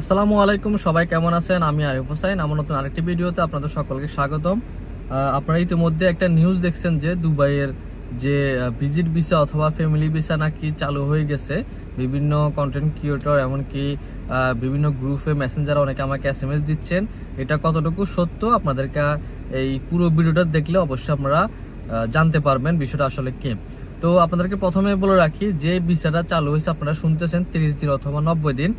আসসালামু আলাইকুম, সবাই কেমন আছেন? আমি আরিফ হোসাইন। আমার নতুন আরেকটি ভিডিওতে আপনাদের সকলকে স্বাগতম। আপনারা ইতিমধ্যে একটা নিউজ দেখছেন যে দুবাইয়ের যে ভিজিট ভিসা অথবা ফ্যামিলি ভিসা নাকি চালু হয়ে গেছে। বিভিন্ন কন্টেন্ট ক্রিয়েটর এমনকি বিভিন্ন গ্রুপে মেসেঞ্জারে অনেকে আমাকে SMS দিচ্ছেন। এটা কতটুকু সত্য আপনাদেরকে এই পুরো ভিডিওটা দেখলে অবশ্যই আপনারা জানতে পারবেন বিষয়টা আসলে কি। তো আপনাদেরকে প্রথমে বলে রাখি, যে ভিসাটা চালু হয়েছে আপনারা শুনতেছেন 30 দিন অথবা 90 দিন।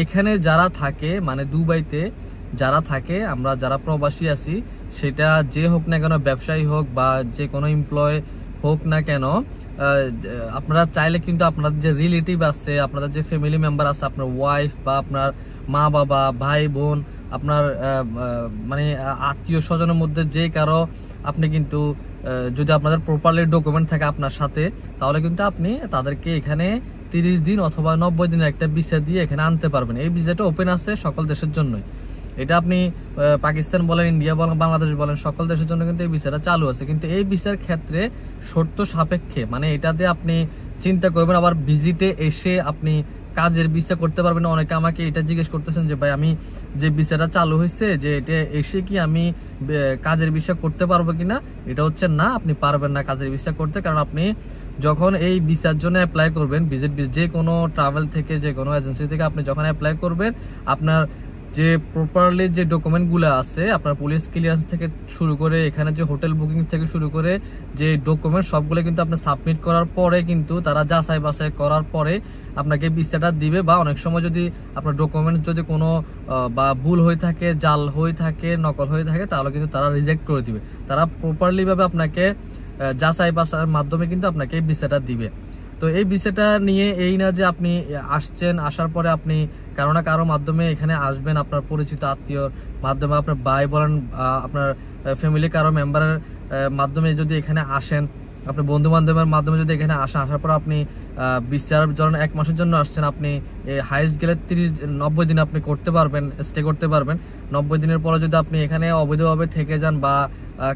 এখানে যারা থাকে মানে দুবাইতে যারা থাকে, আমরা যারা প্রবাসী আছি, সেটা যে হোক না কেন, ব্যবসায়ী হোক বা যে কোনো এমপ্লয় হোক না কেন, আপনারা চাইলে কিন্তু আপনাদের যে রিলেটিভ আছে, আপনাদের যে ফ্যামিলি মেম্বার আছে, আপনার ওয়াইফ বা আপনার মা বাবা ভাই বোন, আপনার মানে আত্মীয় স্বজনের মধ্যে যে কারো আপনি কিন্তু যদি আপনাদের প্রপারলি ডকুমেন্ট থাকে আপনার সাথে, তাহলে কিন্তু আপনি তাদেরকে এখানে 30 দিন অথবা 90 দিনের একটা ভিসা দিয়ে এখানে আনতে পারবেন। এই ভিসাটা ওপেন আছে সকল দেশের জন্যই। এটা আপনি পাকিস্তান বলেন, ইন্ডিয়া বলেন, বাংলাদেশ বলেন, সকল দেশের জন্য কিন্তু এই ভিসাটা চালু আছে। কিন্তু এই ভিসার ক্ষেত্রে শর্ত সাপেক্ষে, মানে এটাতে আপনি চিন্তা করবেন আবার ভিজিটে এসে আপনি কাজের ভিসা করতে পারবেন। অনেকে আমাকে এটা জিজ্ঞেস করতেছেন যে ভাই, আমি যে ভিসাটা চালু হয়েছে যে এটা এসে কি আমি কাজের ভিসা করতে পারবো কিনা? এটা হচ্ছে না, আপনি পারবেন না কাজের ভিসা করতে। কারণ আপনি যখন এই ভিসার জন্য অ্যাপ্লাই করবেন, ভিজিট যে কোনো ট্রাভেল থেকে, যে কোনো এজেন্সি থেকে আপনি যখন অ্যাপ্লাই করবেন, আপনার যে প্রপারলি যে ডকুমেন্টগুলো আছে, আপনার পুলিশ ক্লিয়ারেন্স থেকে শুরু করে এখানে যে হোটেল বুকিং থেকে শুরু করে যে ডকুমেন্ট সবগুলো কিন্তু আপনি সাবমিট করার পরে কিন্তু তারা যাচাই বাছাই করার পরে আপনাকে ভিসাটা দিবে। বা অনেক সময় যদি আপনার ডকুমেন্ট যদি কোনো বা ভুল হয়ে থাকে, জাল হয়ে থাকে, নকল হয়ে থাকে, তাহলে কিন্তু তারা রিজেক্ট করে দিবে। তারা প্রপারলি ভাবে আপনাকে যাচাই বাছাইয়ের মাধ্যমে কিন্তু আপনাকে এই ভিসাটা দিবে। তো এই ভিসাটা নিয়ে এই না যে আপনি আসছেন, আসার পরে আপনি কারো না কারো মাধ্যমে এখানে আসবেন, আপনার পরিচিত আত্মীয়র মাধ্যমে, আপনার ভাই বলেন, আপনার ফ্যামিলি কারো মেম্বারের মাধ্যমে যদি এখানে আসেন, আপনার বন্ধু বান্ধবের মাধ্যমে যদি এখানে আসার পর আপনি ভিসার জন্য 1 মাসের জন্য আসছেন, আপনি হাইস্ট গেলে 90 দিন আপনি করতে পারবেন, স্টে করতে পারবেন। 90 দিনের পরে যদি আপনি এখানে অবৈধভাবে থেকে যান বা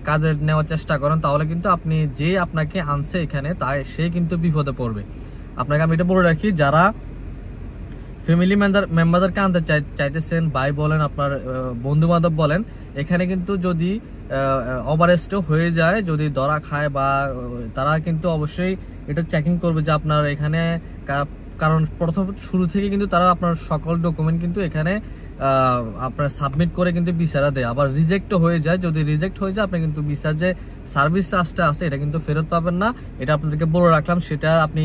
কাজে নেওয়ার চেষ্টা করেন, তাহলে কিন্তু আপনি যে আপনাকে আনছে এখানে সে কিন্তু বিপদে পড়বে। আপনাকে আমি এটা বলে রাখি, যারা ফ্যামিলি মেম্বারদেরকে আনতে চাইতেছেন, ভাই বলেন, আপনার বন্ধু বান্ধব বলেন, এখানে কিন্তু যদি ওভারস্টে হয়ে যায়, যদি ধরা খায়, বা তারা কিন্তু অবশ্যই এটা চেকিং করবে যে আপনার এখানে, কারণ প্রথম শুরু থেকে কিন্তু তারা আপনার সকল ডকুমেন্ট কিন্তু এখানে আপনার সাবমিট করে কিন্তু ভিসাটা দেয়। আবার রিজেক্ট হয়ে যায়, যদি রিজেক্ট হয়ে যায় আপনি কিন্তু ভিসার যে সার্ভিস চার্জটা আছে এটা কিন্তু ফেরত পাবেন না। এটা আপনাদেরকে বলে রাখলাম। সেটা আপনি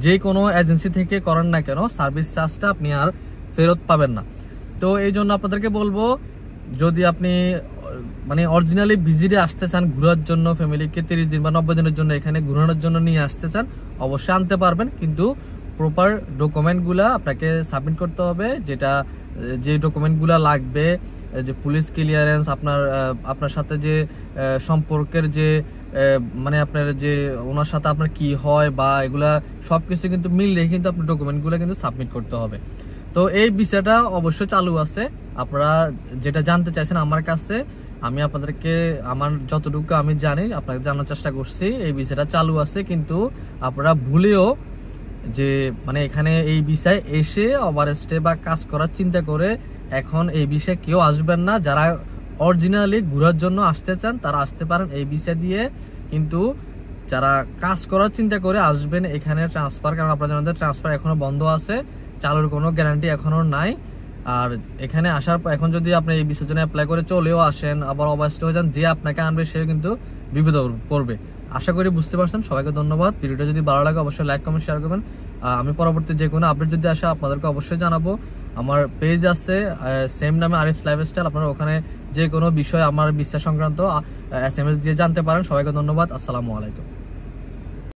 যে কোনো এজেন্সি থেকে করেন না কেন, সার্ভিস চার্জটা আপনি আর ফেরত পাবেন না। তো এই জন্য আপনাদেরকে বলবো, যদি আপনি মানে অরিজিনালি ভিজিটে আসতে চান ঘোরার জন্য, ফ্যামিলিকে 30 দিন বা 90 দিনের জন্য এখানে ঘোরানোর জন্য নিয়ে আসতে চান, অবশ্যই আনতে পারবেন। কিন্তু প্রপার ডকুমেন্টগুলা আপনাকে সাবমিট করতে হবে। যে ডকুমেন্টগুলা লাগবে, যে পুলিশ ক্লিয়ারেন্স, আপনার সাথে যে সম্পর্কের যে মানে আপনার যে ওনার সাথে আপনার কি হয় বা এগুলা সবকিছু কিন্তু মিল রেখে কিন্তু আপনার ডকুমেন্টগুলো কিন্তু সাবমিট করতে হবে। তো এই বিষয়টা অবশ্যই চালু আছে। আপনারা যেটা জানতে চাইছেন আমার কাছে, আমি আপনাদেরকে আমার যতটুকু আমি জানি আপনাকে জানার চেষ্টা করছি। এই বিষয়টা চালু আছে, কিন্তু আপনারা ভুলেও যে মানে এখানে এই বিষয়ে এসে ওভারস্টে বা কাজ করার চিন্তা করে এখন এই বিষয়ে কেউ আসবেন না। যারা অরিজিনালি ঘোরার জন্য আসতে চান তারা আসতে পারেন এই বিষয় দিয়ে, কিন্তু যারা কাজ করার চিন্তা করে আসবেন এখানে ট্রান্সফার, কারণ আপনারা জানেন ট্রান্সফার এখনো বন্ধ আছে, চালুর কোনো গ্যারান্টি এখনো নাই। আর এখানে আসার পর এখন যদি আপনি এই বিষয়ের জন্য অ্যাপ্লাই করে চলেও আসেন, আবার ওভারস্টে হয়ে যান, যে আপনাকে আনবে সে কিন্তু বিপদে পড়বে। আশা করি বুঝতে পারছেন। সবাইকে ধন্যবাদ। ভিডিওটা যদি ভালো লাগে অবশ্যই লাইক কমেন্ট শেয়ার করবেন। আমি পরবর্তী যে কোনো আপডেট যদি আসে আপনাদেরকে অবশ্যই জানাবো। আমার পেজ আছে সেম নামে, আরিফ লাইফস্টাইল। আপনারা ওখানে যে কোনো বিষয় আমার বিশ্বাস সংক্রান্ত SMS দিয়ে জানতে পারেন। সবাইকে ধন্যবাদ। আসসালামু আলাইকুম।